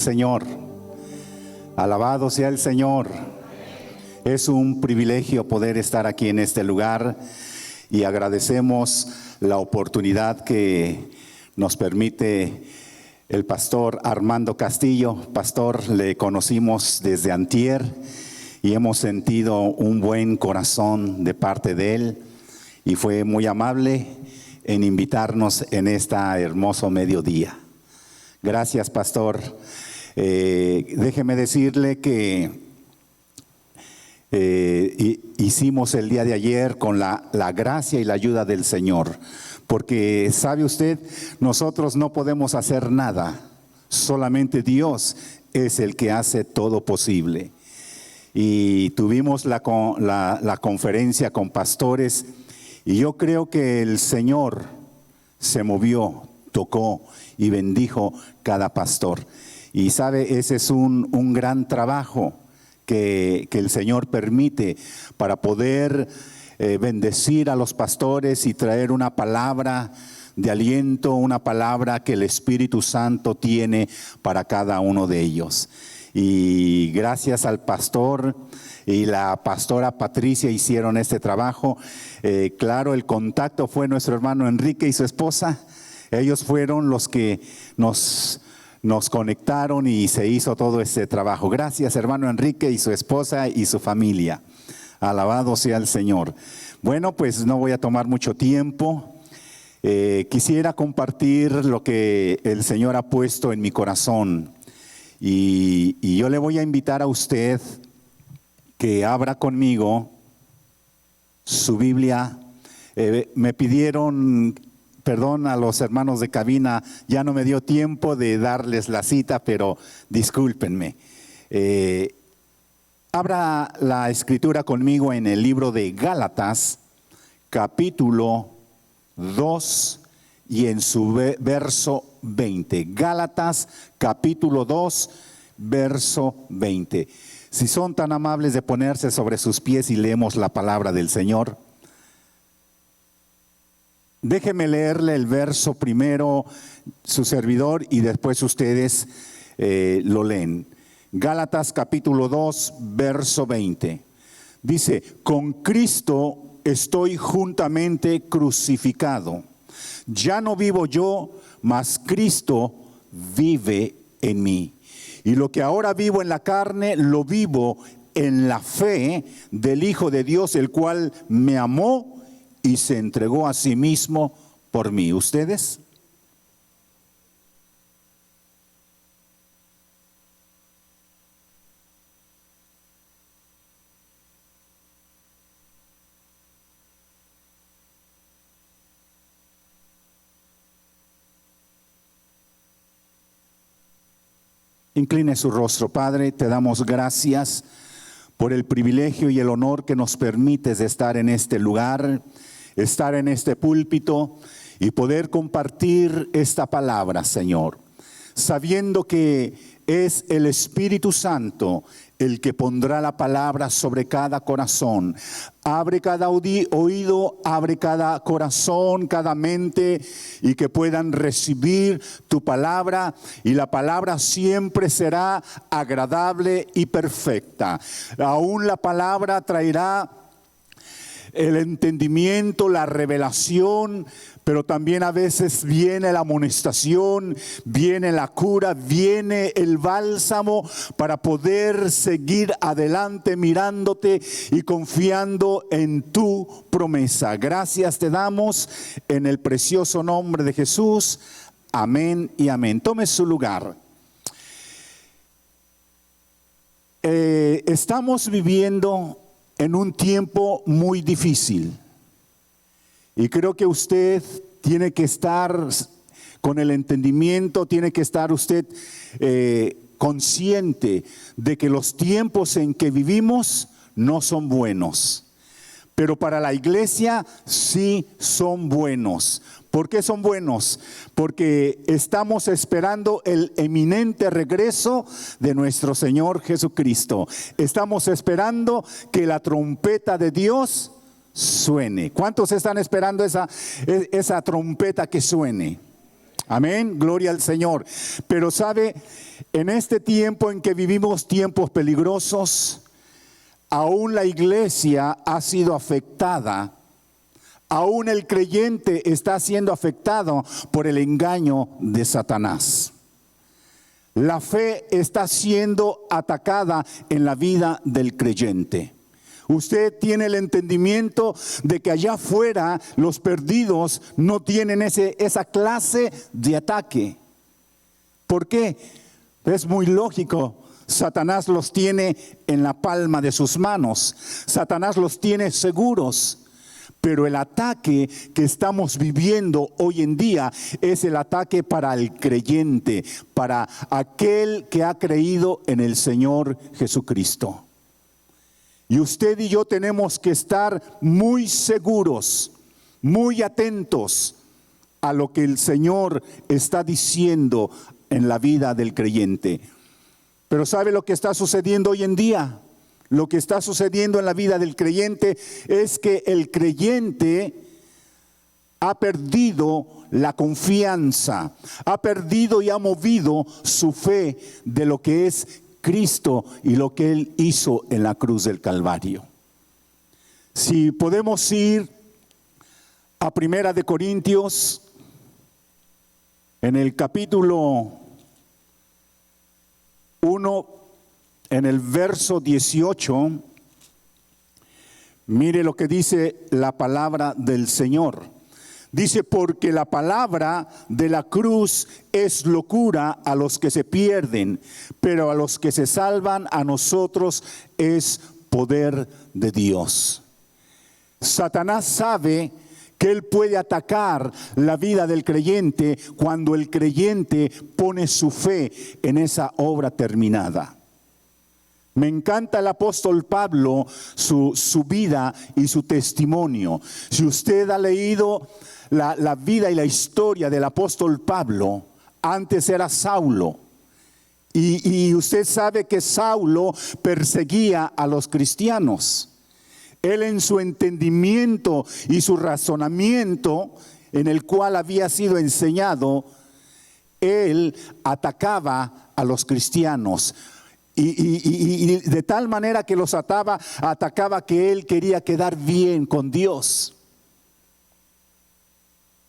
Señor, alabado sea el Señor. Es un privilegio poder estar aquí en este lugar y agradecemos la oportunidad que nos permite el pastor Armando Castillo. Pastor, le conocimos desde antier y hemos sentido un buen corazón de parte de él y fue muy amable en invitarnos en este hermoso mediodía. Gracias, pastor. Déjeme decirle que hicimos el día de ayer con la gracia y la ayuda del Señor, porque sabe usted, nosotros no podemos hacer nada, solamente Dios es el que hace todo posible. Y tuvimos la conferencia con pastores y yo creo que el Señor se movió, tocó y bendijo cada pastor. Y sabe, ese es un gran trabajo que el Señor permite para poder bendecir a los pastores y traer una palabra de aliento, una palabra que el Espíritu Santo tiene para cada uno de ellos. Y gracias al pastor y la pastora Patricia hicieron este trabajo. Claro, el contacto fue nuestro hermano Enrique y su esposa. Ellos fueron los que nos conectaron y se hizo todo este trabajo. Gracias, hermano Enrique y su esposa y su familia. Alabado sea el Señor. Bueno, pues no voy a tomar mucho tiempo. Quisiera compartir lo que el Señor ha puesto en mi corazón. Y yo le voy a invitar a usted que abra conmigo su Biblia. Me pidieron perdón a los hermanos de cabina, ya no me dio tiempo de darles la cita, pero discúlpenme. Abra la escritura conmigo en el libro de Gálatas, capítulo 2 y en su verso 20. Gálatas, capítulo 2, verso 20. Si son tan amables de ponerse sobre sus pies y leemos la palabra del Señor. Déjeme leerle el verso primero, su servidor, y después ustedes lo leen. Gálatas capítulo 2, verso 20. Dice, con Cristo estoy juntamente crucificado. Ya no vivo yo, mas Cristo vive en mí. Y lo que ahora vivo en la carne, lo vivo en la fe del Hijo de Dios, el cual me amó y se entregó a sí mismo por mí. ¿Ustedes? Incline su rostro. Padre, te damos gracias por el privilegio y el honor que nos permites de estar en este lugar, estar en este púlpito y poder compartir esta palabra, Señor, sabiendo que es el Espíritu Santo el que pondrá la palabra sobre cada corazón. Abre cada oído, abre cada corazón, cada mente, y que puedan recibir tu palabra, y la palabra siempre será agradable y perfecta. Aún la palabra traerá el entendimiento, la revelación, pero también a veces viene la amonestación, viene la cura, viene el bálsamo para poder seguir adelante mirándote y confiando en tu promesa. Gracias te damos en el precioso nombre de Jesús. Amén y amén. Tome su lugar. Estamos viviendo en un tiempo muy difícil. Y creo que usted tiene que estar con el entendimiento, tiene que estar usted consciente de que los tiempos en que vivimos no son buenos. Pero para la iglesia sí son buenos. ¿Por qué son buenos? Porque estamos esperando el eminente regreso de nuestro Señor Jesucristo. Estamos esperando que la trompeta de Dios suene. ¿Cuántos están esperando esa trompeta que suene? Amén, gloria al Señor. Pero sabe, en este tiempo en que vivimos tiempos peligrosos, aún la iglesia ha sido afectada. Aún el creyente está siendo afectado por el engaño de Satanás. La fe está siendo atacada en la vida del creyente. Usted tiene el entendimiento de que allá afuera los perdidos no tienen esa clase de ataque. ¿Por qué? Es muy lógico. Satanás los tiene en la palma de sus manos. Satanás los tiene seguros. Pero el ataque que estamos viviendo hoy en día es el ataque para el creyente, para aquel que ha creído en el Señor Jesucristo. Y usted y yo tenemos que estar muy seguros, muy atentos a lo que el Señor está diciendo en la vida del creyente. Pero ¿sabe lo que está sucediendo hoy en día? Lo que está sucediendo en la vida del creyente es que el creyente ha perdido la confianza, ha perdido y ha movido su fe de lo que es Cristo y lo que Él hizo en la cruz del Calvario. Si podemos ir a Primera de Corintios, en el capítulo 1, en el verso 18, mire lo que dice la palabra del Señor. Dice, porque la palabra de la cruz es locura a los que se pierden, pero a los que se salvan, a nosotros es poder de Dios. Satanás sabe que él puede atacar la vida del creyente cuando el creyente pone su fe en esa obra terminada. Me encanta el apóstol Pablo, su vida y su testimonio. Si usted ha leído la vida y la historia del apóstol Pablo, antes era Saulo. Y usted sabe que Saulo perseguía a los cristianos. Él, en su entendimiento y su razonamiento, en el cual había sido enseñado, él atacaba a los cristianos. Y de tal manera que los atacaba que él quería quedar bien con Dios.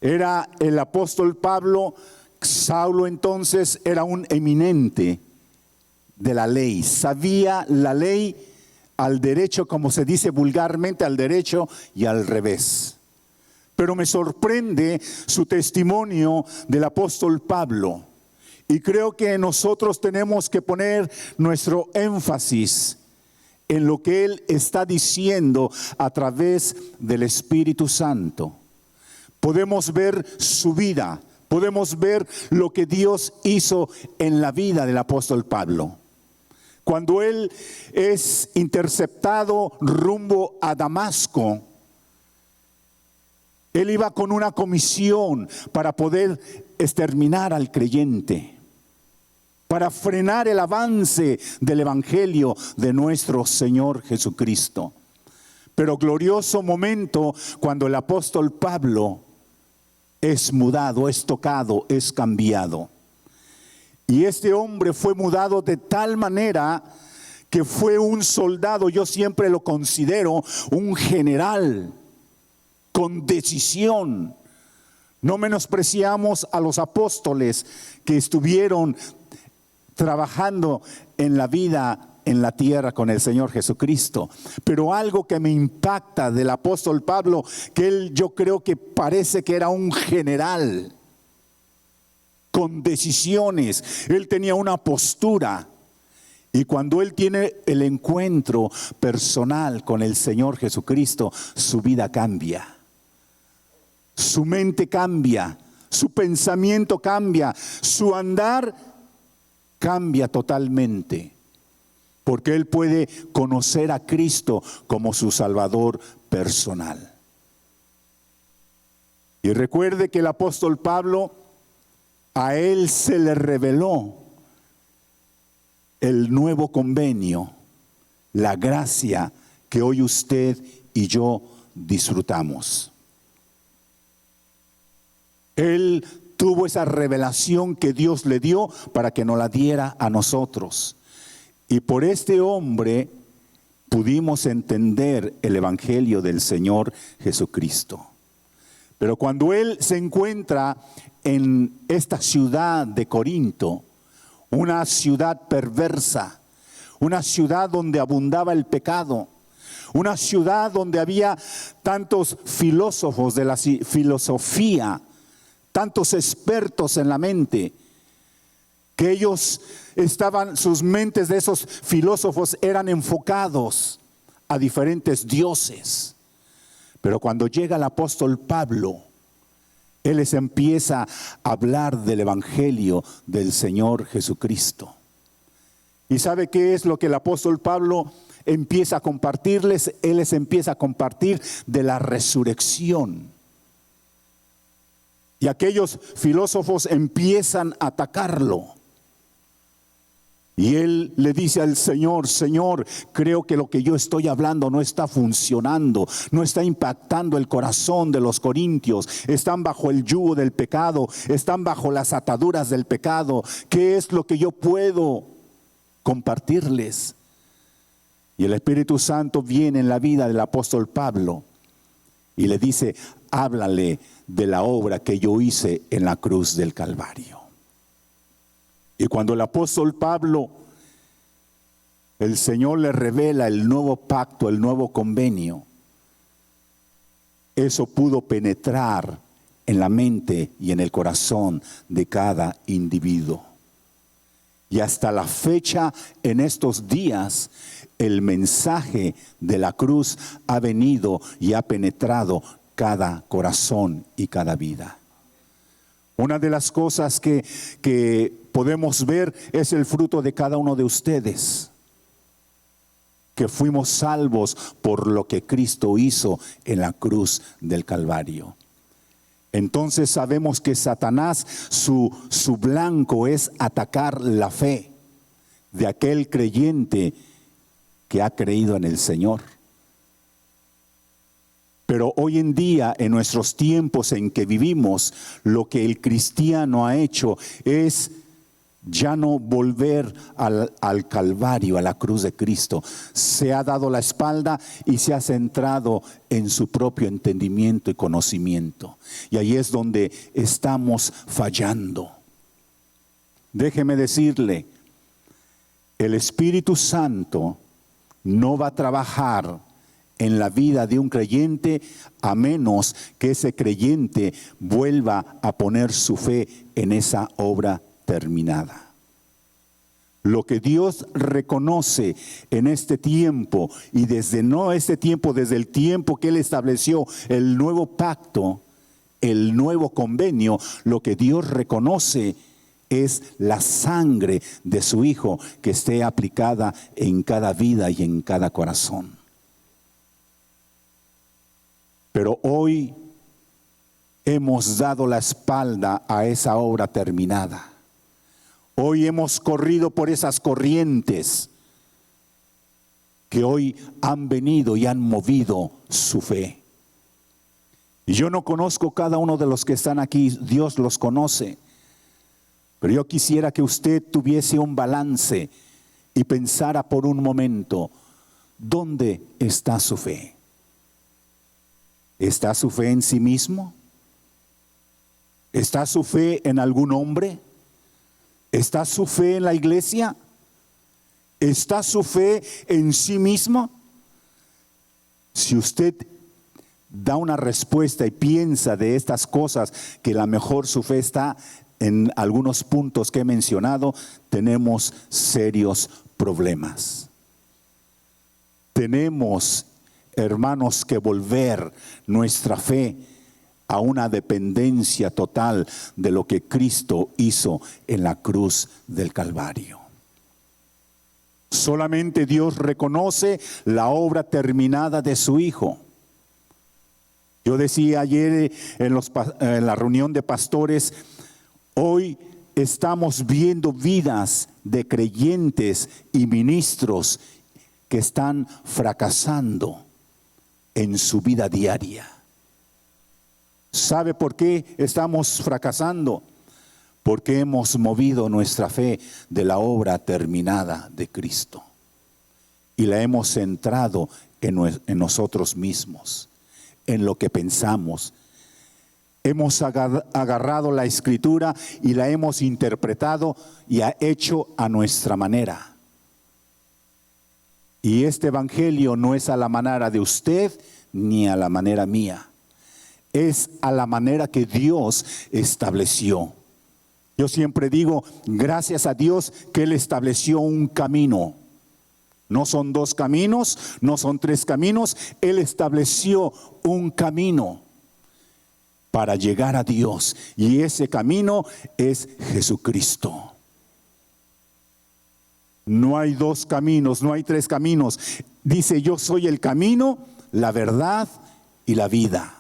Era el apóstol Pablo. Saulo entonces era un eminente de la ley. Sabía la ley al derecho, como se dice vulgarmente, al derecho y al revés. Pero me sorprende su testimonio del apóstol Pablo. Y creo que nosotros tenemos que poner nuestro énfasis en lo que él está diciendo a través del Espíritu Santo. Podemos ver su vida, podemos ver lo que Dios hizo en la vida del apóstol Pablo. Cuando él es interceptado rumbo a Damasco, él iba con una comisión para poder exterminar al creyente, para frenar el avance del evangelio de nuestro Señor Jesucristo. Pero glorioso momento cuando el apóstol Pablo es mudado, es tocado, es cambiado. Y este hombre fue mudado de tal manera que fue un soldado, yo siempre lo considero un general con decisión. No menospreciamos a los apóstoles que estuvieron trabajando en la vida en la tierra con el Señor Jesucristo. Pero algo que me impacta del apóstol Pablo, que él, yo creo que parece que era un general con decisiones. Él tenía una postura. Y cuando él tiene el encuentro personal con el Señor Jesucristo, su vida cambia. Su mente cambia, su pensamiento cambia, su andar cambia totalmente. Porque él puede conocer a Cristo como su Salvador personal. Y recuerde que el apóstol Pablo, a él se le reveló el nuevo convenio, la gracia que hoy usted y yo disfrutamos. Él tuvo esa revelación que Dios le dio para que nos la diera a nosotros. Y por este hombre pudimos entender el evangelio del Señor Jesucristo. Pero cuando él se encuentra en esta ciudad de Corinto, una ciudad perversa, una ciudad donde abundaba el pecado, una ciudad donde había tantos filósofos de la filosofía, tantos expertos en la mente, que ellos sus mentes de esos filósofos eran enfocados a diferentes dioses. Pero cuando llega el apóstol Pablo, él les empieza a hablar del evangelio del Señor Jesucristo. ¿Y sabe qué es lo que el apóstol Pablo empieza a compartirles? Él les empieza a compartir de la resurrección. Y aquellos filósofos empiezan a atacarlo. Y él le dice al Señor: Señor, creo que lo que yo estoy hablando no está funcionando, no está impactando el corazón de los corintios. Están bajo el yugo del pecado, están bajo las ataduras del pecado. ¿Qué es lo que yo puedo compartirles? Y el Espíritu Santo viene en la vida del apóstol Pablo y le dice: háblale de la obra que yo hice en la cruz del Calvario. Y cuando el apóstol Pablo, el Señor le revela el nuevo pacto, el nuevo convenio, eso pudo penetrar en la mente y en el corazón de cada individuo. Y hasta la fecha, en estos días, el mensaje de la cruz ha venido y ha penetrado cada corazón y cada vida. Una de las cosas que podemos ver es el fruto de cada uno de ustedes, que fuimos salvos por lo que Cristo hizo en la cruz del Calvario. Entonces sabemos que Satanás, su blanco es atacar la fe de aquel creyente que ha creído en el Señor. Pero hoy en día, en nuestros tiempos en que vivimos, lo que el cristiano ha hecho es ya no volver al Calvario, a la cruz de Cristo. Se ha dado la espalda y se ha centrado en su propio entendimiento y conocimiento. Y ahí es donde estamos fallando. Déjeme decirle, el Espíritu Santo no va a trabajar en la vida de un creyente a menos que ese creyente vuelva a poner su fe en esa obra terminada. Lo que Dios reconoce en este tiempo, y desde el tiempo que Él estableció el nuevo pacto, el nuevo convenio, lo que Dios reconoce es la sangre de su Hijo que esté aplicada en cada vida y en cada corazón. Pero hoy hemos dado la espalda a esa obra terminada. Hoy hemos corrido por esas corrientes que hoy han venido y han movido su fe. Y yo no conozco cada uno de los que están aquí, Dios los conoce. Pero yo quisiera que usted tuviese un balance y pensara por un momento, ¿dónde está su fe? ¿Está su fe en sí mismo? ¿Está su fe en algún hombre? ¿Está su fe en la iglesia? ¿Está su fe en sí mismo? Si usted da una respuesta y piensa de estas cosas, que a lo mejor su fe está en algunos puntos que he mencionado, tenemos serios problemas. Tenemos, hermanos, que volver nuestra fe a una dependencia total de lo que Cristo hizo en la cruz del Calvario. Solamente Dios reconoce la obra terminada de su Hijo. Yo decía ayer en la reunión de pastores, hoy estamos viendo vidas de creyentes y ministros que están fracasando en su vida diaria. ¿Sabe por qué estamos fracasando? porque hemos movido nuestra fe de la obra terminada de Cristo y la hemos centrado en nosotros mismos, en lo que pensamos. Hemos agarrado la Escritura y la hemos interpretado y ha hecho a nuestra manera. Y este evangelio no es a la manera de usted ni a la manera mía. Es a la manera que Dios estableció. Yo siempre digo, gracias a Dios que Él estableció un camino. No son 2 caminos, no son 3 caminos. Él estableció un camino para llegar a Dios. Y ese camino es Jesucristo. No hay 2 caminos, no hay 3 caminos. Dice, yo soy el camino, la verdad y la vida.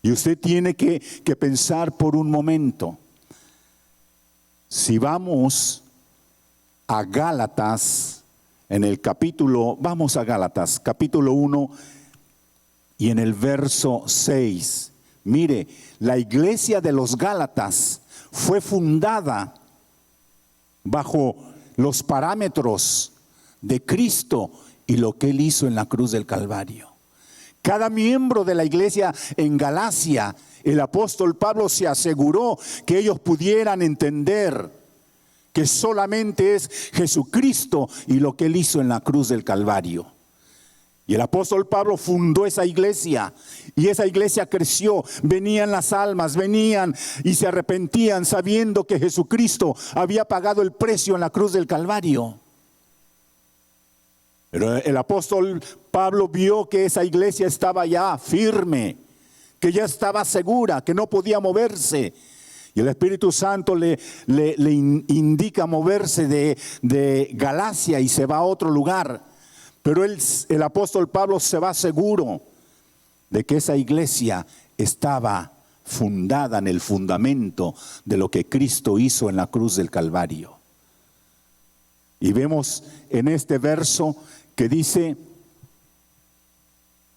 Y usted tiene que pensar por un momento. Si vamos a Gálatas, vamos a Gálatas, capítulo 1 y en el verso 6. Mire, la iglesia de los Gálatas fue fundada bajo los parámetros de Cristo y lo que Él hizo en la cruz del Calvario. Cada miembro de la iglesia en Galacia, el apóstol Pablo se aseguró que ellos pudieran entender que solamente es Jesucristo y lo que Él hizo en la cruz del Calvario. Y el apóstol Pablo fundó esa iglesia y esa iglesia creció. Venían las almas, venían y se arrepentían sabiendo que Jesucristo había pagado el precio en la cruz del Calvario. Pero el apóstol Pablo vio que esa iglesia estaba ya firme, que ya estaba segura, que no podía moverse. Y el Espíritu Santo le indica moverse de Galacia y se va a otro lugar. Pero el apóstol Pablo se va seguro de que esa iglesia estaba fundada en el fundamento de lo que Cristo hizo en la cruz del Calvario. Y vemos en este verso que dice,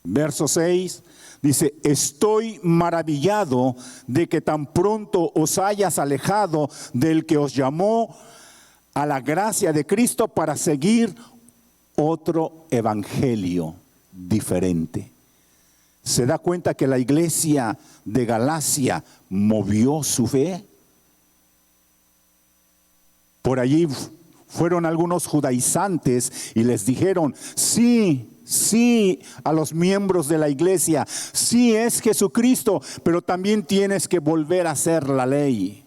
verso 6, dice, estoy maravillado de que tan pronto os hayas alejado del que os llamó a la gracia de Cristo para seguir otro evangelio diferente. ¿Se da cuenta que la iglesia de Galacia movió su fe? Por allí fueron algunos judaizantes y les dijeron, sí, a los miembros de la iglesia, sí es Jesucristo, pero también tienes que volver a hacer la ley.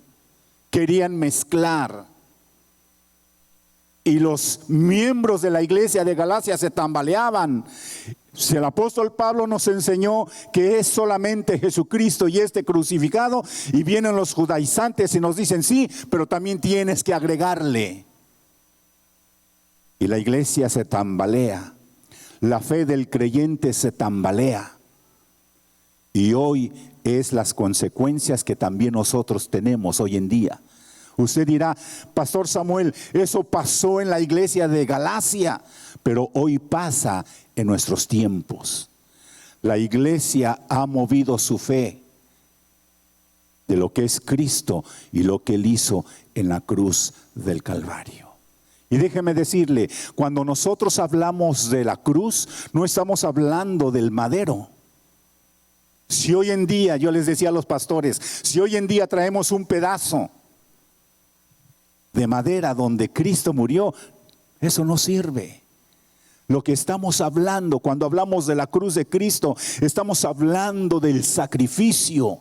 Querían mezclar. Y los miembros de la iglesia de Galacia se tambaleaban. Si el apóstol Pablo nos enseñó que es solamente Jesucristo y este crucificado, y vienen los judaizantes y nos dicen sí, pero también tienes que agregarle. Y la iglesia se tambalea. La fe del creyente se tambalea. Y hoy es las consecuencias que también nosotros tenemos hoy en día. Usted dirá, Pastor Samuel, eso pasó en la iglesia de Galacia, pero hoy pasa en nuestros tiempos. La iglesia ha movido su fe de lo que es Cristo y lo que Él hizo en la cruz del Calvario. Y déjeme decirle, cuando nosotros hablamos de la cruz, no estamos hablando del madero. Si hoy en día, yo les decía a los pastores, si hoy en día traemos un pedazo de madera donde Cristo murió, eso no sirve. Lo que estamos hablando, cuando hablamos de la cruz de Cristo, estamos hablando del sacrificio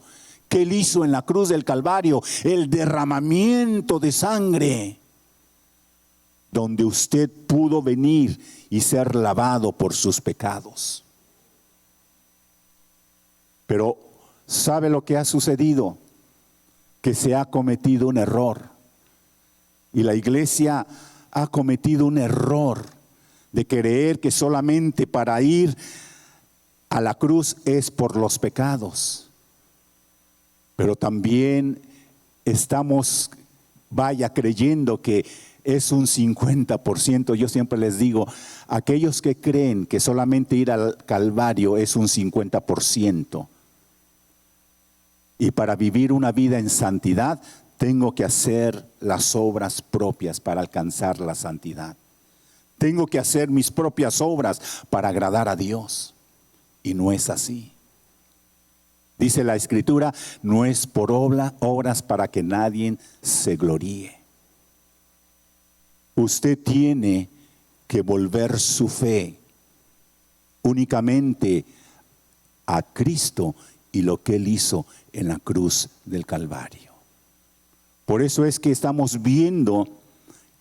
que Él hizo en la cruz del Calvario, el derramamiento de sangre, donde usted pudo venir y ser lavado por sus pecados. Pero ¿sabe lo que ha sucedido? Que se ha cometido un error. Y la iglesia ha cometido un error de creer que solamente para ir a la cruz es por los pecados. Pero también estamos, creyendo que es un 50%. Yo siempre les digo, aquellos que creen que solamente ir al Calvario es un 50%. Y para vivir una vida en santidad, tengo que hacer las obras propias para alcanzar la santidad. Tengo que hacer mis propias obras para agradar a Dios. Y no es así. Dice la Escritura, no es por obras para que nadie se gloríe. Usted tiene que volver su fe únicamente a Cristo y lo que Él hizo en la cruz del Calvario. Por eso es que estamos viendo,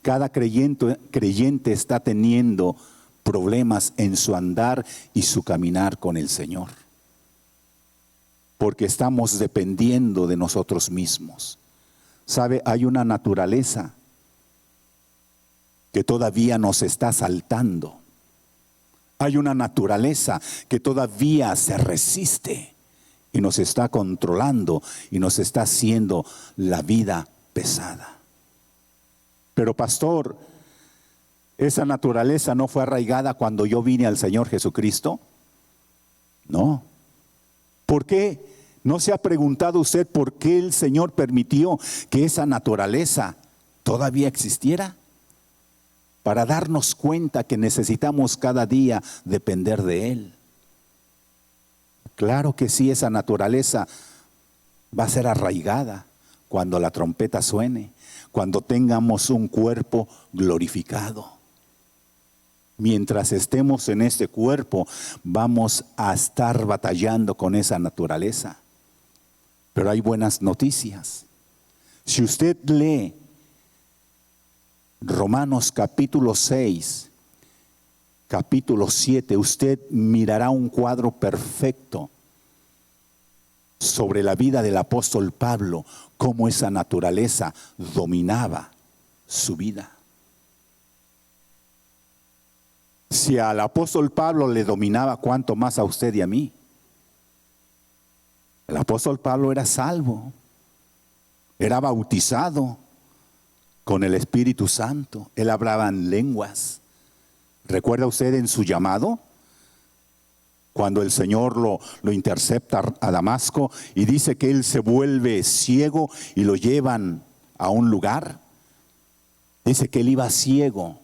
cada creyente está teniendo problemas en su andar y su caminar con el Señor. Porque estamos dependiendo de nosotros mismos. ¿Sabe? Hay una naturaleza que todavía nos está asaltando. Hay una naturaleza que todavía se resiste y nos está controlando y nos está haciendo la vida pesada. Pero pastor, ¿esa naturaleza no fue arraigada cuando yo vine al Señor Jesucristo? No. ¿Por qué? ¿No se ha preguntado usted por qué el Señor permitió que esa naturaleza todavía existiera? Para darnos cuenta que necesitamos cada día depender de Él. Claro que sí, esa naturaleza va a ser arraigada cuando la trompeta suene, cuando tengamos un cuerpo glorificado. Mientras estemos en este cuerpo, vamos a estar batallando con esa naturaleza. Pero hay buenas noticias. Si usted lee Romanos capítulo 6, capítulo 7, usted mirará un cuadro perfecto sobre la vida del apóstol Pablo, cómo esa naturaleza dominaba su vida. Si al apóstol Pablo le dominaba, ¿cuánto más a usted y a mí? El apóstol Pablo era salvo, era bautizado con el Espíritu Santo. Él hablaba en lenguas. ¿Recuerda usted en su llamado? Cuando el Señor lo intercepta a Damasco y dice que él se vuelve ciego y lo llevan a un lugar. Dice que él iba ciego.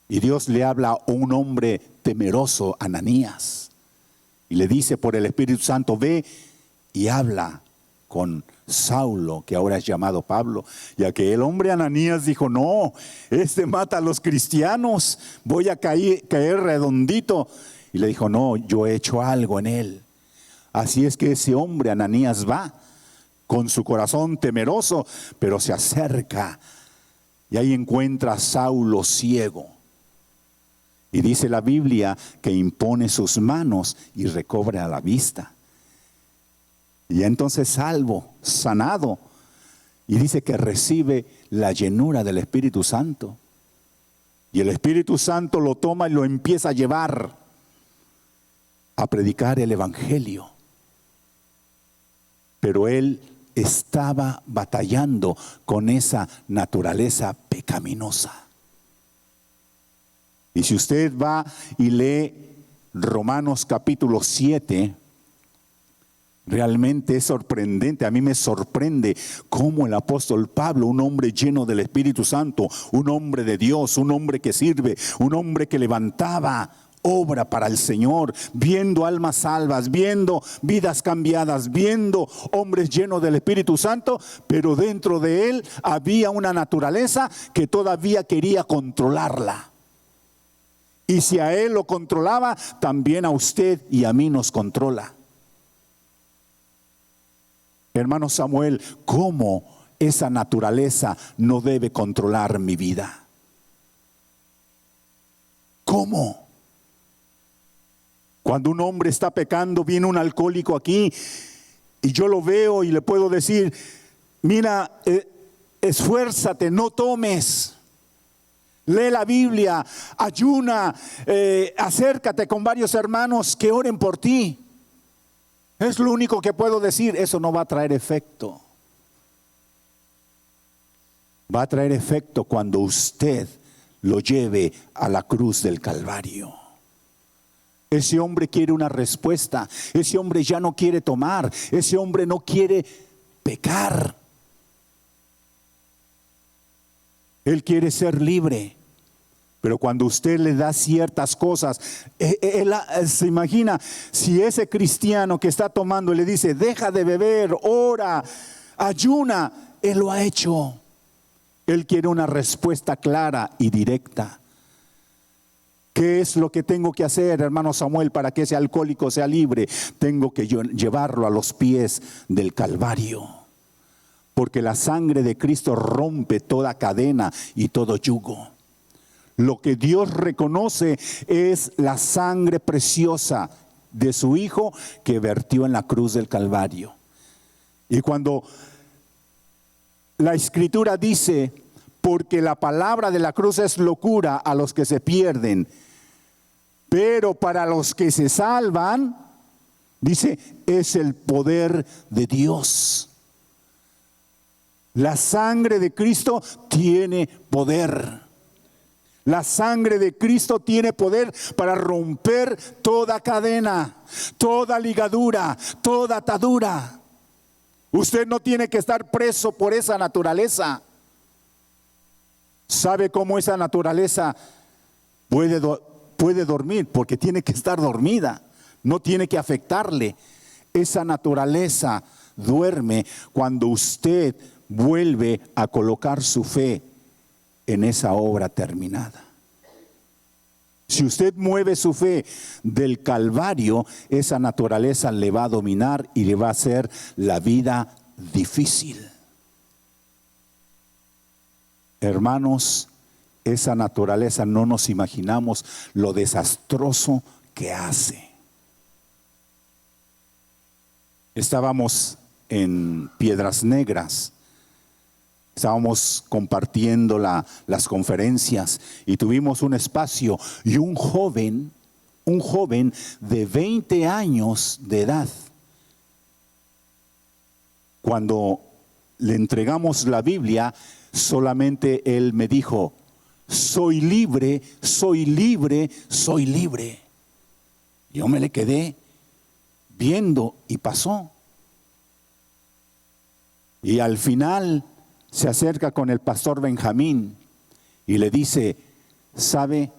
Y Dios le habla a un hombre temeroso, Ananías. Y le dice por el Espíritu Santo, ve y habla con Saulo, que ahora es llamado Pablo. Y aquel hombre Ananías dijo, no, este mata a los cristianos, voy a caer redondito. Y le dijo, no, yo he hecho algo en él. Así es que ese hombre Ananías va con su corazón temeroso, pero se acerca y ahí encuentra a Saulo ciego. Y dice la Biblia que impone sus manos y recobra la vista. Y entonces salvo, sanado. Y dice que recibe la llenura del Espíritu Santo. Y el Espíritu Santo lo toma y lo empieza a llevar a predicar el Evangelio. Pero él estaba batallando con esa naturaleza pecaminosa. Y si usted va y lee Romanos capítulo 7, realmente es sorprendente. A mí me sorprende cómo el apóstol Pablo, un hombre lleno del Espíritu Santo, un hombre de Dios, un hombre que sirve, un hombre que levantaba obra para el Señor, viendo almas salvas, viendo vidas cambiadas, viendo hombres llenos del Espíritu Santo, pero dentro de él había una naturaleza que todavía quería controlarla. Y si a él lo controlaba, también a usted y a mí nos controla. Hermano Samuel, ¿cómo esa naturaleza no debe controlar mi vida? ¿Cómo? Cuando un hombre está pecando, viene un alcohólico aquí y yo lo veo y le puedo decir, mira, esfuérzate, no tomes. Lee la Biblia, ayuna, acércate con varios hermanos que oren por ti. Es lo único que puedo decir. Eso no va a traer efecto. Va a traer efecto cuando usted lo lleve a la cruz del Calvario. Ese hombre quiere una respuesta. Ese hombre ya no quiere tomar. Ese hombre no quiere pecar. Él quiere ser libre. Pero cuando usted le da ciertas cosas, él se imagina si ese cristiano que está tomando le dice, deja de beber, ora, ayuna, él lo ha hecho. Él quiere una respuesta clara y directa. ¿Qué es lo que tengo que hacer, hermano Samuel, para que ese alcohólico sea libre? Tengo que llevarlo a los pies del Calvario. Porque la sangre de Cristo rompe toda cadena y todo yugo. Lo que Dios reconoce es la sangre preciosa de su Hijo que vertió en la cruz del Calvario. Y cuando la Escritura dice, porque la palabra de la cruz es locura a los que se pierden, pero para los que se salvan, dice, es el poder de Dios. La sangre de Cristo tiene poder. La sangre de Cristo tiene poder para romper toda cadena, toda ligadura, toda atadura. Usted no tiene que estar preso por esa naturaleza. ¿Sabe cómo esa naturaleza puede dormir? Porque tiene que estar dormida. No tiene que afectarle. Esa naturaleza duerme cuando usted vuelve a colocar su fe en esa obra terminada. Si usted mueve su fe del Calvario, esa naturaleza le va a dominar y le va a hacer la vida difícil. Hermanos, esa naturaleza no nos imaginamos lo desastroso que hace. Estábamos en Piedras Negras. Estábamos compartiendo las conferencias y tuvimos un espacio y un joven de 20 años de edad, cuando le entregamos la Biblia, solamente él me dijo, soy libre, soy libre, soy libre. Yo me le quedé viendo y pasó. Y al final se acerca con el pastor Benjamín y le dice, ¿sabe?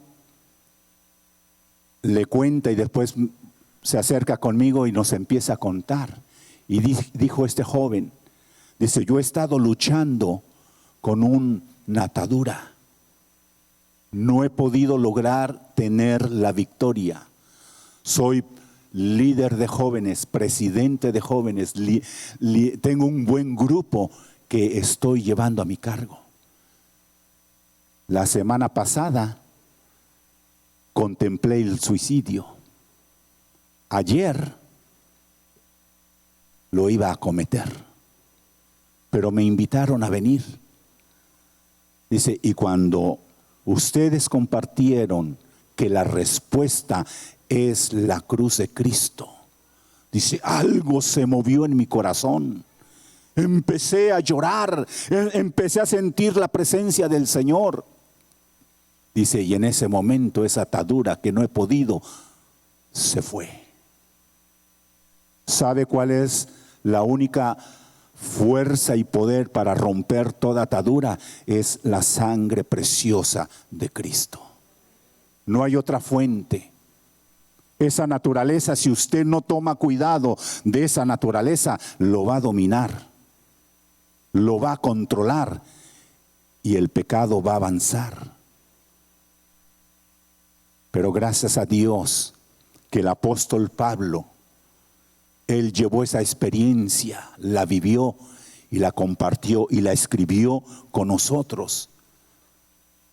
Le cuenta y después se acerca conmigo y nos empieza a contar. Y dijo este joven, dice, yo he estado luchando con una atadura. No he podido lograr tener la victoria. Soy líder de jóvenes, presidente de jóvenes, tengo un buen grupo que estoy llevando a mi cargo. La semana pasada contemplé el suicidio. Ayer lo iba a cometer, pero me invitaron a venir. Dice, y cuando ustedes compartieron que la respuesta es la cruz de Cristo, dice, algo se movió en mi corazón. Empecé a llorar, empecé a sentir la presencia del Señor. Dice, y en ese momento esa atadura que no he podido, se fue. ¿Sabe cuál es la única fuerza y poder para romper toda atadura? Es la sangre preciosa de Cristo. No hay otra fuente. Esa naturaleza, si usted no toma cuidado de esa naturaleza, lo va a dominar, lo va a controlar y el pecado va a avanzar. Pero gracias a Dios que el apóstol Pablo, él llevó esa experiencia, la vivió y la compartió y la escribió con nosotros,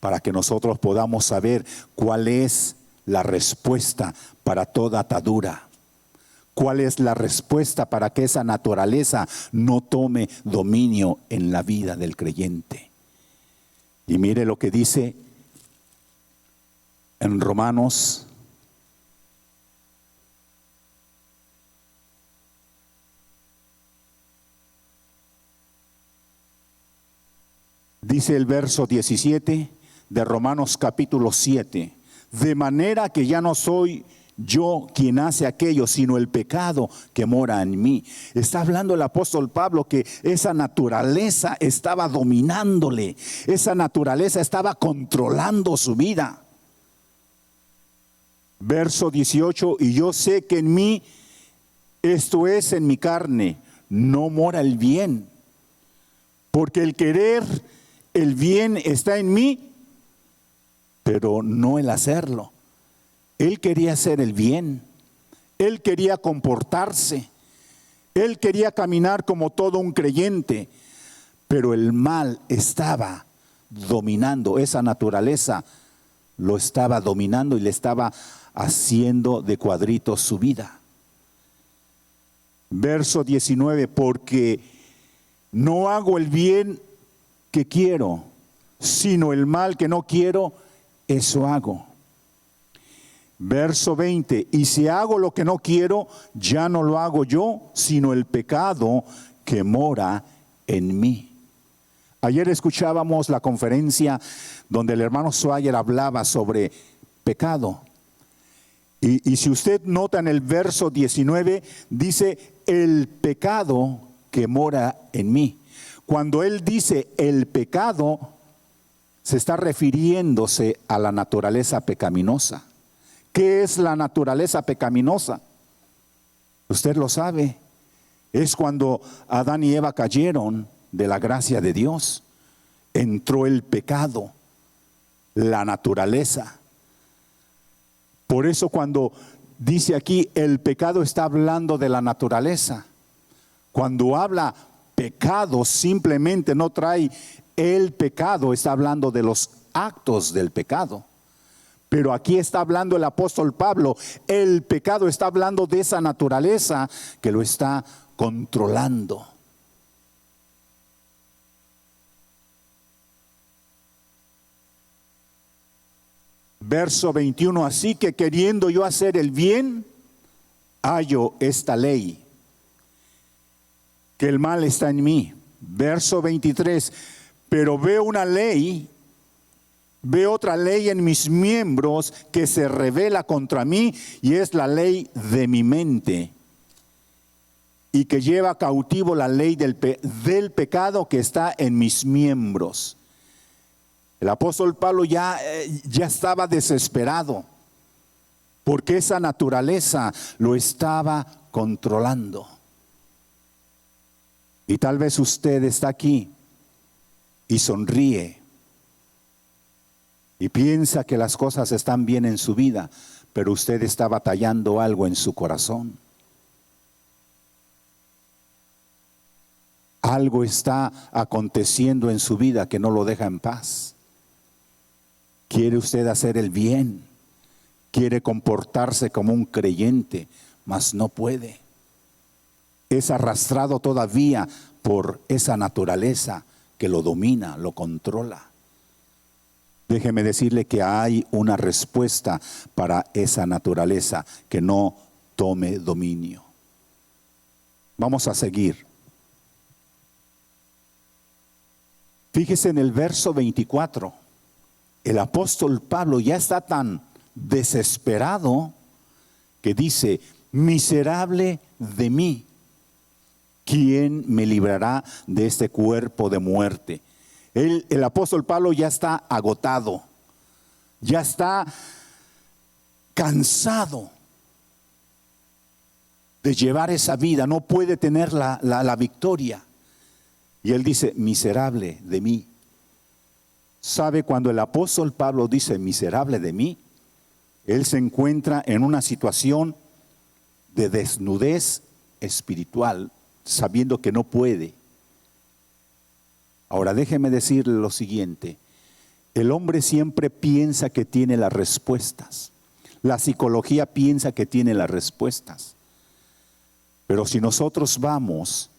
para que nosotros podamos saber cuál es la respuesta para toda atadura. ¿Cuál es la respuesta para que esa naturaleza no tome dominio en la vida del creyente? Y mire lo que dice en Romanos dice el verso 17 de Romanos capítulo 7. De manera que ya no soy yo quien hace aquello, sino el pecado que mora en mí. Está hablando el apóstol Pablo que esa naturaleza estaba dominándole, esa naturaleza estaba controlando su vida. Verso 18, y yo sé que en mí, esto es en mi carne, no mora el bien, porque el querer el bien está en mí, pero no el hacerlo. Él quería hacer el bien, él quería comportarse, él quería caminar como todo un creyente, pero el mal estaba dominando, esa naturaleza lo estaba dominando y le estaba haciendo de cuadritos su vida. Verso 19, porque no hago el bien que quiero, sino el mal que no quiero, eso hago. Verso 20, y si hago lo que no quiero, ya no lo hago yo, sino el pecado que mora en mí. Ayer escuchábamos la conferencia donde el hermano Swagger hablaba sobre pecado. Y si usted nota en el verso 19, dice, el pecado que mora en mí. Cuando él dice el pecado, se está refiriéndose a la naturaleza pecaminosa. ¿Qué es la naturaleza pecaminosa? Usted lo sabe. Es cuando Adán y Eva cayeron de la gracia de Dios. Entró el pecado, la naturaleza. Por eso cuando dice aquí el pecado está hablando de la naturaleza. Cuando habla pecado simplemente no trae el pecado, está hablando de los actos del pecado. Pero aquí está hablando el apóstol Pablo, el pecado está hablando de esa naturaleza que lo está controlando. Verso 21, así que queriendo yo hacer el bien, hallo esta ley, que el mal está en mí. Verso 23, pero veo una ley, veo otra ley en mis miembros que se revela contra mí, y es la ley de mi mente, y que lleva cautivo la ley del pecado que está en mis miembros. El apóstol Pablo ya estaba desesperado, porque esa naturaleza lo estaba controlando. Y tal vez usted está aquí y sonríe y piensa que las cosas están bien en su vida, pero usted está batallando algo en su corazón. Algo está aconteciendo en su vida que no lo deja en paz. Quiere usted hacer el bien, quiere comportarse como un creyente, mas no puede. Es arrastrado todavía por esa naturaleza que lo domina, lo controla. Déjeme decirle que hay una respuesta para esa naturaleza que no tome dominio. Vamos a seguir. Fíjese en el verso 24. El apóstol Pablo ya está tan desesperado que dice, miserable de mí, ¿quién me librará de este cuerpo de muerte? El apóstol Pablo ya está agotado, ya está cansado de llevar esa vida, no puede tener la victoria. Y él dice, miserable de mí. ¿Sabe cuando el apóstol Pablo dice miserable de mí? Él se encuentra en una situación de desnudez espiritual, sabiendo que no puede. Ahora déjeme decirle lo siguiente, el hombre siempre piensa que tiene las respuestas, la psicología piensa que tiene las respuestas, pero si nosotros vamos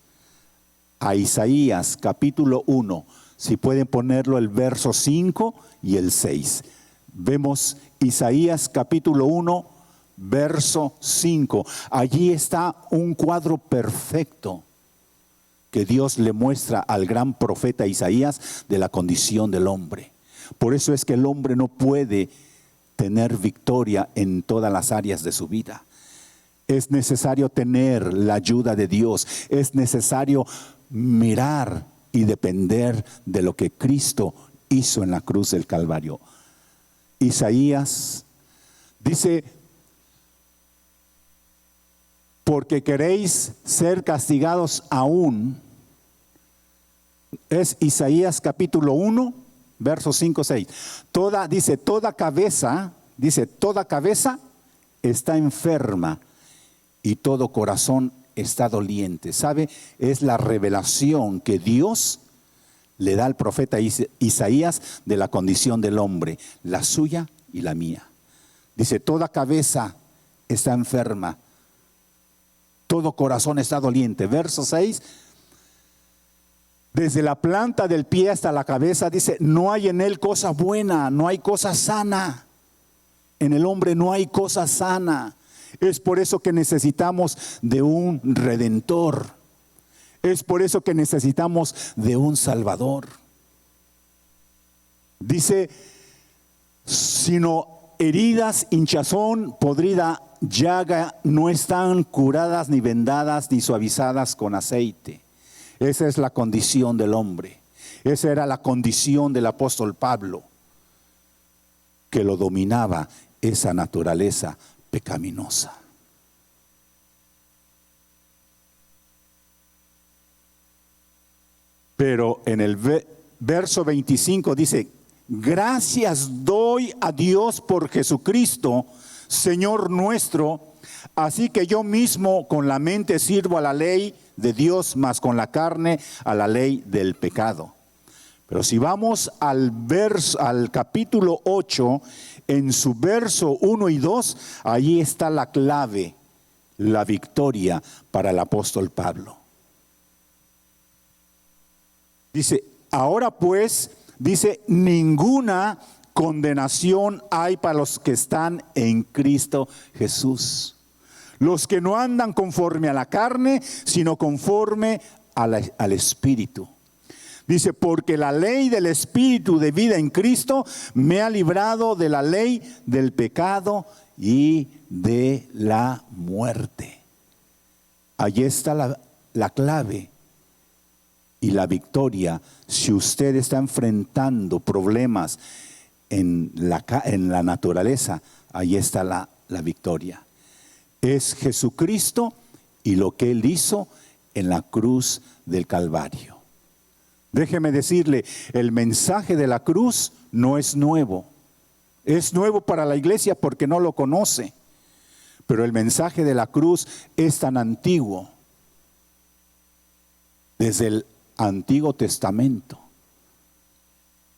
a Isaías capítulo 1, si pueden ponerlo el verso 5 y el 6, vemos Isaías capítulo 1, verso 5, allí está un cuadro perfecto que Dios le muestra al gran profeta Isaías de la condición del hombre. Por eso es que el hombre no puede tener victoria en todas las áreas de su vida. Es necesario tener la ayuda de Dios. Es necesario mirar y depender de lo que Cristo hizo en la cruz del Calvario. Isaías dice: porque queréis ser castigados aún. Es Isaías capítulo 1, versos 5, 6. Toda cabeza está enferma y todo corazón está doliente. ¿Sabe? Es la revelación que Dios le da al profeta Isaías de la condición del hombre, la suya y la mía. Dice: toda cabeza está enferma, todo corazón está doliente. Verso 6. Desde la planta del pie hasta la cabeza, dice, no hay en él cosa buena, no hay cosa sana. En el hombre no hay cosa sana. Es por eso que necesitamos de un redentor. Es por eso que necesitamos de un salvador. Dice, sino heridas, hinchazón, podrida llaga, no están curadas ni vendadas ni suavizadas con aceite. Esa es la condición del hombre. Esa era la condición del apóstol Pablo, que lo dominaba esa naturaleza pecaminosa. Pero en el verso 25 dice: gracias doy a Dios por Jesucristo, Señor nuestro. Así que yo mismo con la mente sirvo a la ley de Dios, mas con la carne a la ley del pecado. Pero si vamos al capítulo 8, en su verso 1 y 2, allí está la clave, la victoria para el apóstol Pablo. Dice, ahora pues, dice, ninguna condenación hay para los que están en Cristo Jesús. Los que no andan conforme a la carne, sino conforme al Espíritu. Dice, porque la ley del Espíritu de vida en Cristo me ha librado de la ley del pecado y de la muerte. Allí está la clave y la victoria. Si usted está enfrentando problemas en la naturaleza, ahí está la victoria. Es Jesucristo y lo que Él hizo en la cruz del Calvario. Déjeme decirle, el mensaje de la cruz no es nuevo. Es nuevo para la iglesia porque no lo conoce. Pero el mensaje de la cruz es tan antiguo. Desde el Antiguo Testamento,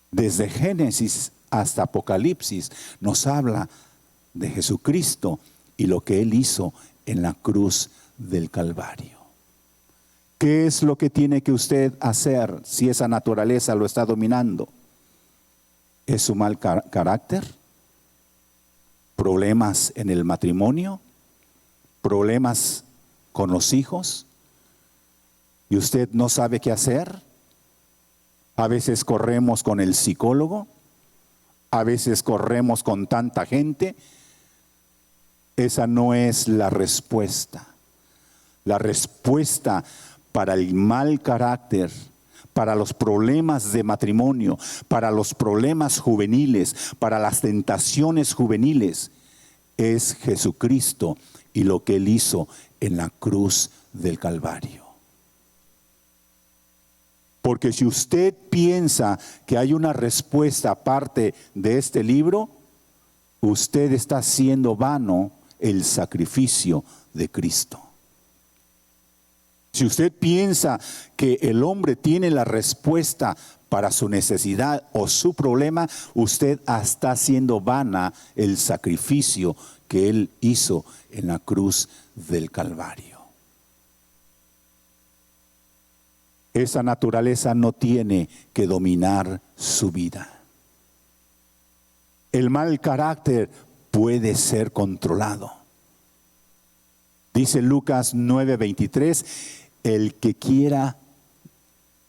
desde Génesis hasta Apocalipsis, nos habla de Jesucristo y lo que Él hizo en la cruz del Calvario. ¿Qué es lo que tiene que usted hacer si esa naturaleza lo está dominando? ¿Es su mal carácter? ¿Problemas en el matrimonio? ¿Problemas con los hijos? ¿Y usted no sabe qué hacer? A veces corremos con el psicólogo, a veces corremos con tanta gente. Esa no es la respuesta. La respuesta para el mal carácter, para los problemas de matrimonio, para los problemas juveniles, para las tentaciones juveniles, es Jesucristo y lo que Él hizo en la cruz del Calvario. Porque si usted piensa que hay una respuesta aparte de este libro, usted está haciendo vano el sacrificio de Cristo. Si usted piensa que el hombre tiene la respuesta para su necesidad o su problema, usted está haciendo vana el sacrificio que Él hizo en la cruz del Calvario. Esa naturaleza no tiene que dominar su vida. El mal carácter puede ser controlado. Dice Lucas 9:23, el que quiera,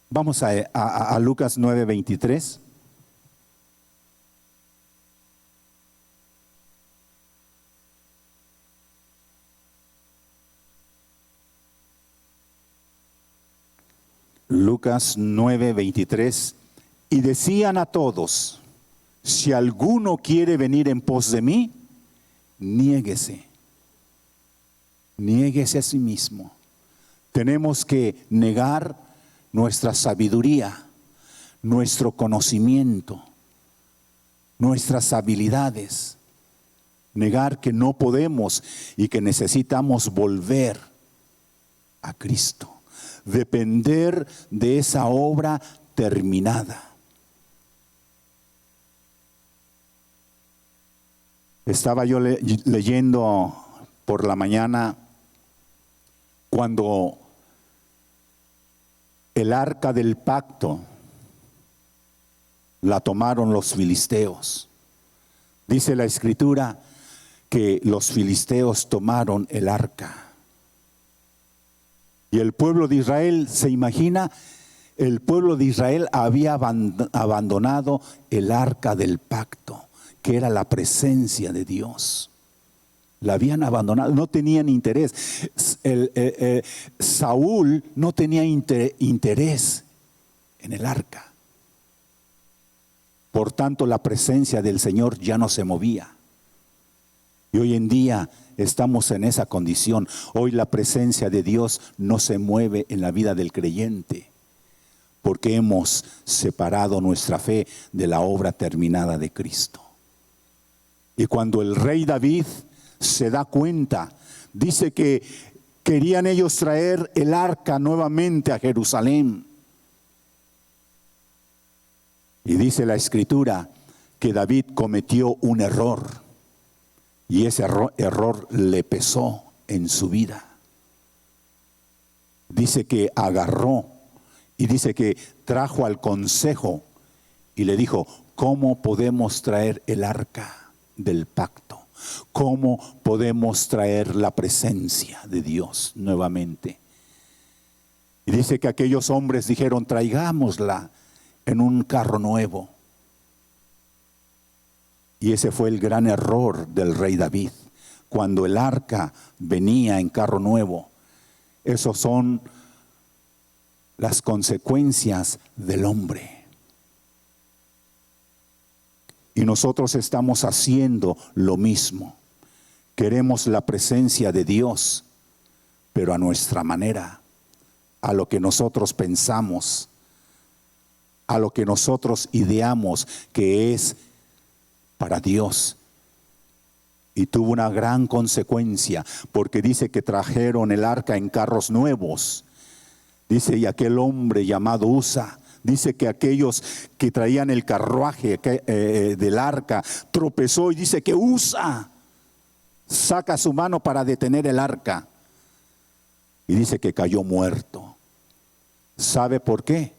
vamos a Lucas 9:23. Lucas 9:23. Y decían a todos: si alguno quiere venir en pos de mí, niéguese a sí mismo. Tenemos que negar nuestra sabiduría, nuestro conocimiento, nuestras habilidades. Negar que no podemos y que necesitamos volver a Cristo. Depender de esa obra terminada. Estaba yo leyendo por la mañana cuando el arca del pacto la tomaron los filisteos. Dice la Escritura que los filisteos tomaron el arca. Y el pueblo de Israel, ¿se imagina? El pueblo de Israel había abandonado el arca del pacto, que era la presencia de Dios. La habían abandonado, no tenían interés. Saúl no tenía interés en el arca. Por tanto, la presencia del Señor ya no se movía. Y hoy en día estamos en esa condición. Hoy la presencia de Dios no se mueve en la vida del creyente, porque hemos separado nuestra fe de la obra terminada de Cristo. Y cuando el rey David se da cuenta, dice que querían ellos traer el arca nuevamente a Jerusalén. Y dice la Escritura que David cometió un error. Y ese error le pesó en su vida. Dice que agarró y dice que trajo al consejo y le dijo: ¿cómo podemos traer el arca del pacto? ¿Cómo podemos traer la presencia de Dios nuevamente? Y dice que aquellos hombres dijeron: traigámosla en un carro nuevo. Y ese fue el gran error del rey David. Cuando el arca venía en carro nuevo, esos son las consecuencias del hombre. Y nosotros estamos haciendo lo mismo. Queremos la presencia de Dios, pero a nuestra manera, a lo que nosotros pensamos, a lo que nosotros ideamos que es para Dios. Y tuvo una gran consecuencia, porque dice que trajeron el arca en carros nuevos. Dice, y aquel hombre llamado Usa, dice que aquellos que traían el carruaje del arca tropezó, y dice que Usa saca su mano para detener el arca. Y dice que cayó muerto. ¿Sabe por qué?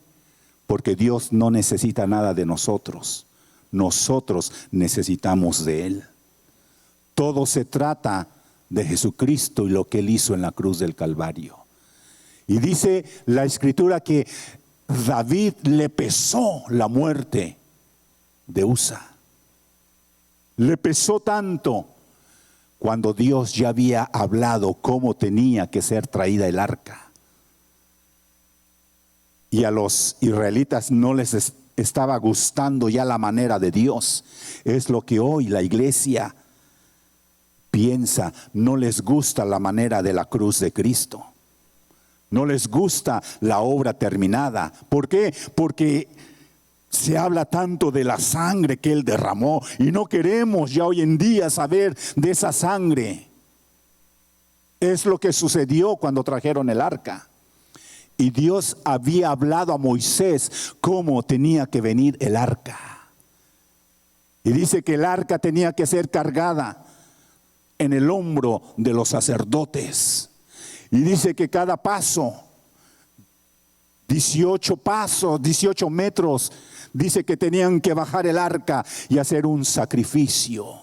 Porque Dios no necesita nada de nosotros. Nosotros necesitamos de Él. Todo se trata de Jesucristo y lo que Él hizo en la cruz del Calvario. Y dice la Escritura que David le pesó la muerte de Usa. Le pesó tanto cuando Dios ya había hablado cómo tenía que ser traída el arca. Y a los israelitas no les estaba gustando ya la manera de Dios. Es lo que hoy la iglesia piensa. No les gusta la manera de la cruz de Cristo. No les gusta la obra terminada. ¿Por qué? Porque se habla tanto de la sangre que Él derramó y no queremos ya hoy en día saber de esa sangre. Es lo que sucedió cuando trajeron el arca. Y Dios había hablado a Moisés cómo tenía que venir el arca. Y dice que el arca tenía que ser cargada en el hombro de los sacerdotes. Y dice que cada paso, 18 pasos, 18 metros, dice que tenían que bajar el arca y hacer un sacrificio.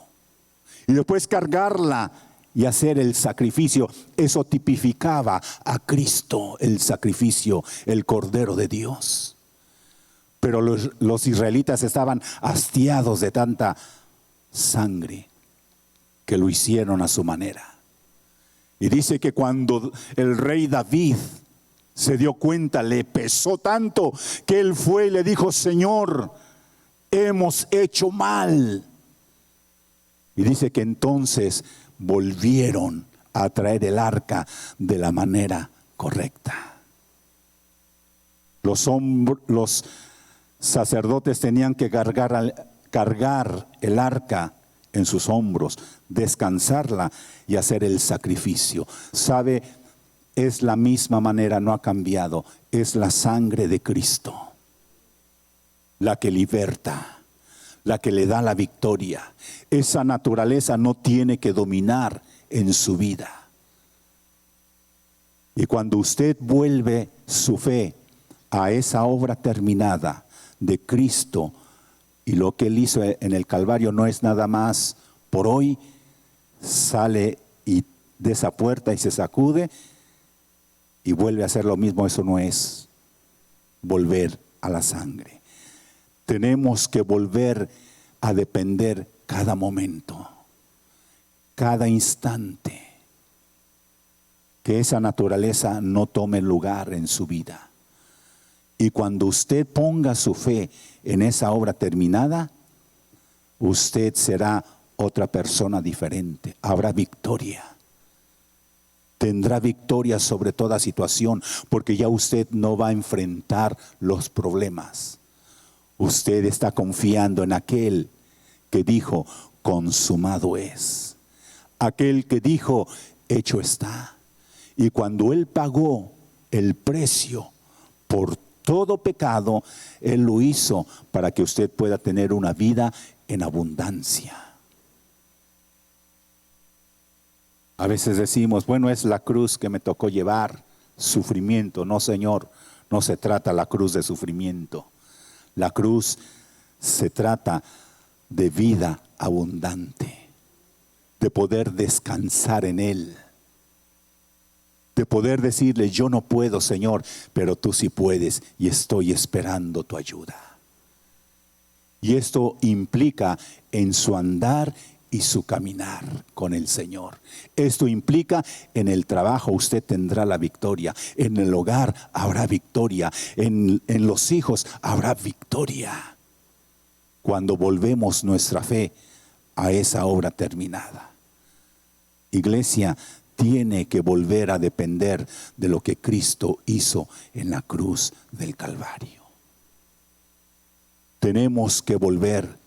Y después cargarla y hacer el sacrificio. Eso tipificaba a Cristo, el sacrificio, el Cordero de Dios. Pero los israelitas estaban hastiados de tanta sangre que lo hicieron a su manera. Y dice que cuando el rey David Se dio cuenta, le pesó tanto que él fue y le dijo: Señor, hemos hecho mal. Y dice que entonces volvieron a traer el arca de la manera correcta. Los sacerdotes tenían que cargar el arca en sus hombros, descansarla y hacer el sacrificio. ¿Sabe? Es la misma manera, no ha cambiado. Es la sangre de Cristo la que liberta, la que le da la victoria. Esa naturaleza no tiene que dominar en su vida. Y cuando usted vuelve su fe a esa obra terminada de Cristo, y lo que Él hizo en el Calvario no es nada más por hoy, sale y de esa puerta y se sacude y vuelve a hacer lo mismo. Eso no es volver a la sangre. Tenemos que volver a depender cada momento, cada instante, que esa naturaleza no tome lugar en su vida. Y cuando usted ponga su fe en esa obra terminada, usted será otra persona diferente. Habrá victoria. Tendrá victoria sobre toda situación, porque ya usted no va a enfrentar los problemas. Usted está confiando en aquel que dijo: consumado es. Aquel que dijo: hecho está. Y cuando Él pagó el precio por todo pecado, Él lo hizo para que usted pueda tener una vida en abundancia. A veces decimos: bueno, es la cruz que me tocó llevar, sufrimiento. No, Señor, no se trata la cruz de sufrimiento. La cruz se trata de vida abundante, de poder descansar en Él, de poder decirle: yo no puedo, Señor, pero tú sí puedes, y estoy esperando tu ayuda. Y esto implica en su andar y su caminar con el Señor. Esto implica en el trabajo usted tendrá la victoria, en el hogar habrá victoria, en los hijos habrá victoria, cuando volvemos nuestra fe a esa obra terminada. Iglesia tiene que volver a depender de lo que Cristo hizo en la cruz del Calvario. Tenemos que volver.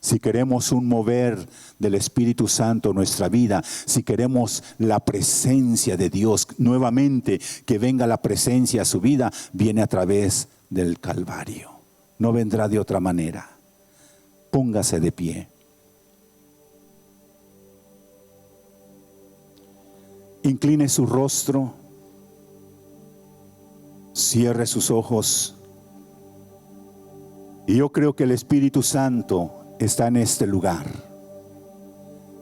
Si queremos un mover del Espíritu Santo en nuestra vida, si queremos la presencia de Dios nuevamente, que venga la presencia a su vida, viene a través del Calvario. No vendrá de otra manera. Póngase de pie. Incline su rostro, cierre sus ojos. Y yo creo que el Espíritu Santo está en este lugar.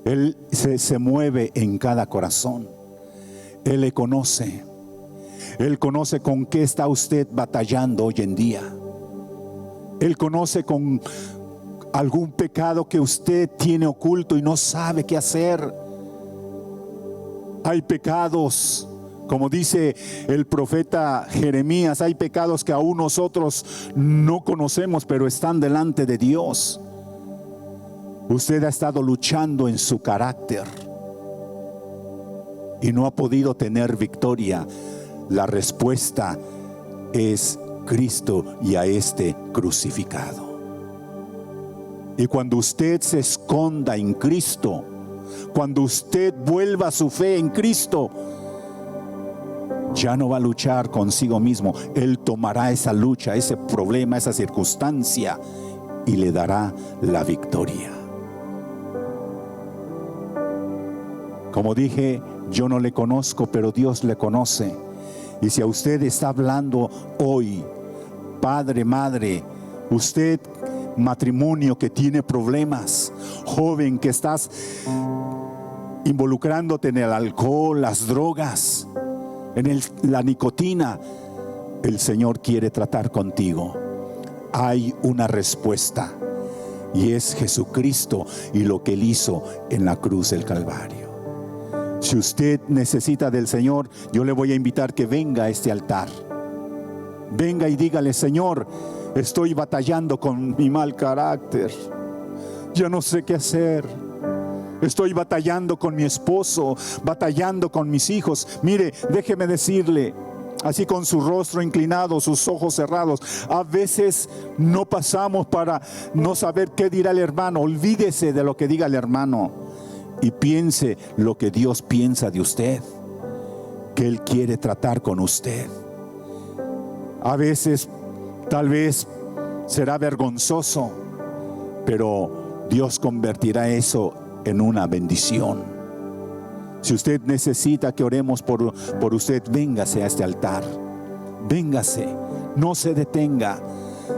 Él se mueve en cada corazón. Él le conoce. Él conoce con qué está usted batallando hoy en día. Él conoce con algún pecado que usted tiene oculto y no sabe qué hacer. Hay pecados, como dice el profeta Jeremías, hay pecados que aún nosotros no conocemos, pero están delante de Dios. Usted ha estado luchando en su carácter y no ha podido tener victoria. La respuesta es Cristo y a este crucificado. Y cuando usted se esconda en Cristo, cuando usted vuelva su fe en Cristo, ya no va a luchar consigo mismo. Él tomará esa lucha, ese problema, esa circunstancia y le dará la victoria. Como dije, yo no le conozco, pero Dios le conoce. Y si a usted está hablando hoy, padre, madre, usted, matrimonio que tiene problemas, joven que estás involucrándote en el alcohol, las drogas, en la nicotina, el Señor quiere tratar contigo. Hay una respuesta y es Jesucristo y lo que Él hizo en la cruz del Calvario. Si usted necesita del Señor, yo le voy a invitar que venga a este altar. Venga y dígale: Señor, estoy batallando con mi mal carácter. Ya no sé qué hacer. Estoy batallando con mi esposo, batallando con mis hijos. Mire, déjeme decirle, así con su rostro inclinado, sus ojos cerrados, a veces no pasamos para no saber qué dirá el hermano. Olvídese de lo que diga el hermano y piense lo que Dios piensa de usted, que Él quiere tratar con usted. A veces, tal vez será vergonzoso, pero Dios convertirá eso en una bendición. Si usted necesita que oremos por usted, véngase a este altar. Véngase, no se detenga.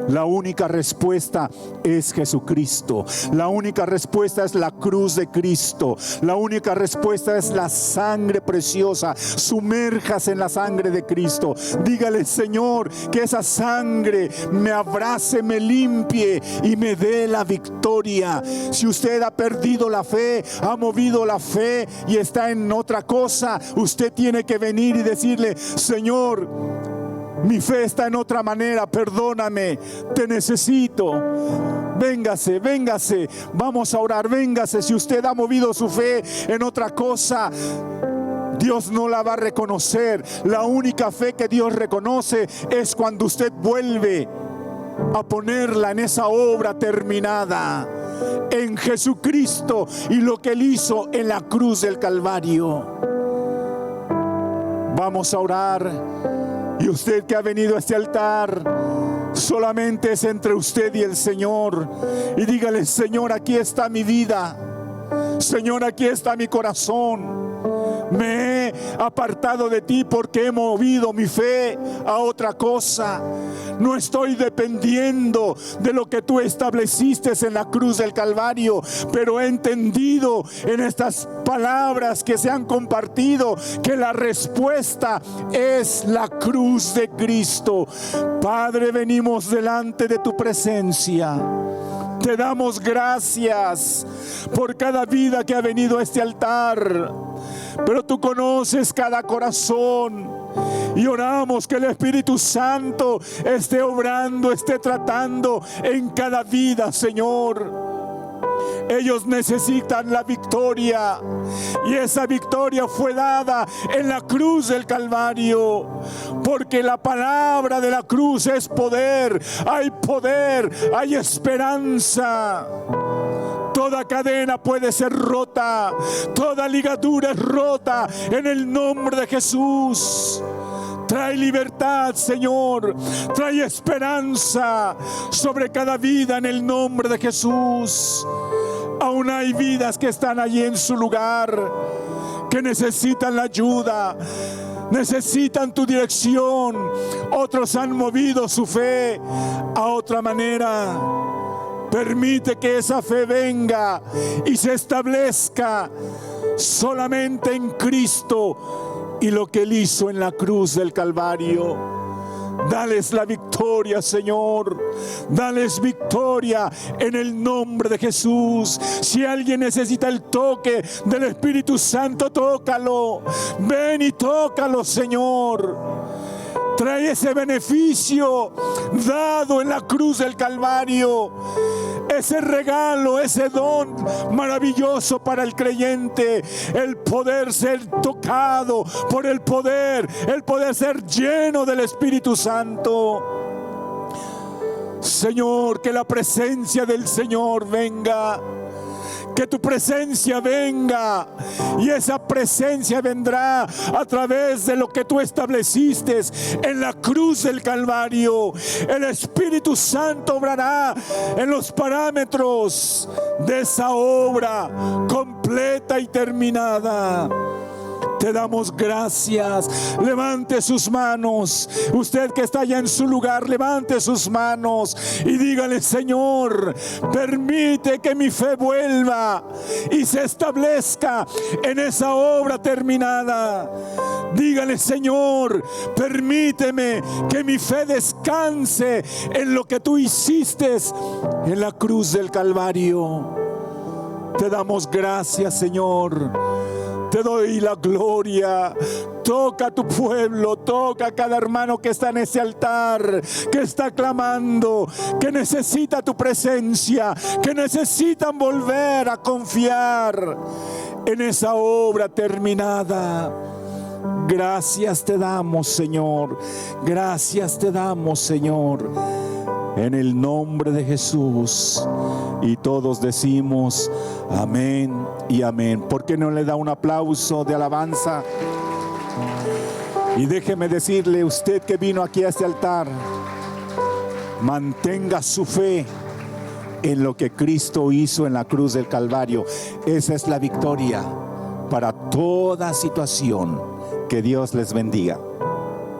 La única respuesta es Jesucristo. La única respuesta es la cruz de Cristo. La única respuesta es la sangre preciosa. Sumérjase en la sangre de Cristo. Dígale: Señor, que esa sangre me abrace, me limpie y me dé la victoria. Si usted ha perdido la fe, ha movido la fe y está en otra cosa, usted tiene que venir y decirle: Señor, mi fe está en otra manera, perdóname, te necesito. Véngase, véngase, vamos a orar, véngase. Si usted ha movido su fe en otra cosa, Dios no la va a reconocer. La única fe que Dios reconoce es cuando usted vuelve a ponerla en esa obra terminada, en Jesucristo y lo que Él hizo en la cruz del Calvario. Vamos a orar. Y usted que ha venido a este altar, solamente es entre usted y el Señor. Y dígale: Señor, aquí está mi vida. Señor, aquí está mi corazón. Me he apartado de ti porque he movido mi fe a otra cosa. No estoy dependiendo de lo que tú estableciste en la cruz del Calvario, pero he entendido en estas palabras que se han compartido que la respuesta es la cruz de Cristo. Padre, venimos delante de tu presencia. Te damos gracias por cada vida que ha venido a este altar, pero tú conoces cada corazón y oramos que el Espíritu Santo esté obrando, esté tratando en cada vida, Señor. Ellos necesitan la victoria y esa victoria fue dada en la cruz del Calvario, porque la palabra de la cruz es poder, hay esperanza. Toda cadena puede ser rota, toda ligadura es rota en el nombre de Jesús. Trae libertad, Señor. Trae esperanza sobre cada vida en el nombre de Jesús. Aún hay vidas que están allí en su lugar, que necesitan la ayuda, necesitan tu dirección. Otros han movido su fe a otra manera. Permite que esa fe venga y se establezca solamente en Cristo y lo que Él hizo en la cruz del Calvario. Dales la victoria, Señor. Dales victoria en el nombre de Jesús. Si alguien necesita el toque del Espíritu Santo, tócalo. Ven y tócalo, Señor. Trae ese beneficio dado en la cruz del Calvario, ese regalo, ese don maravilloso para el creyente, el poder ser tocado por el poder ser lleno del Espíritu Santo. Señor, que la presencia del Señor venga. Que tu presencia venga, y esa presencia vendrá a través de lo que tú estableciste en la cruz del Calvario. El Espíritu Santo obrará en los parámetros de esa obra completa y terminada. Te damos gracias. Levante sus manos. Usted que está allá en su lugar, levante sus manos y dígale: Señor, permite que mi fe vuelva y se establezca en esa obra terminada. Dígale: Señor, permíteme que mi fe descanse en lo que tú hiciste en la cruz del Calvario. Te damos gracias, Señor. Te doy la gloria. Toca a tu pueblo, toca a cada hermano que está en ese altar, que está clamando, que necesita tu presencia, que necesitan volver a confiar en esa obra terminada. Gracias te damos, Señor. Gracias te damos, Señor. En el nombre de Jesús. Y todos decimos amén y amén. ¿Por qué no le da un aplauso de alabanza? Y déjeme decirle, usted que vino aquí a este altar, mantenga su fe en lo que Cristo hizo en la cruz del Calvario. Esa es la victoria para toda situación. Que Dios les bendiga.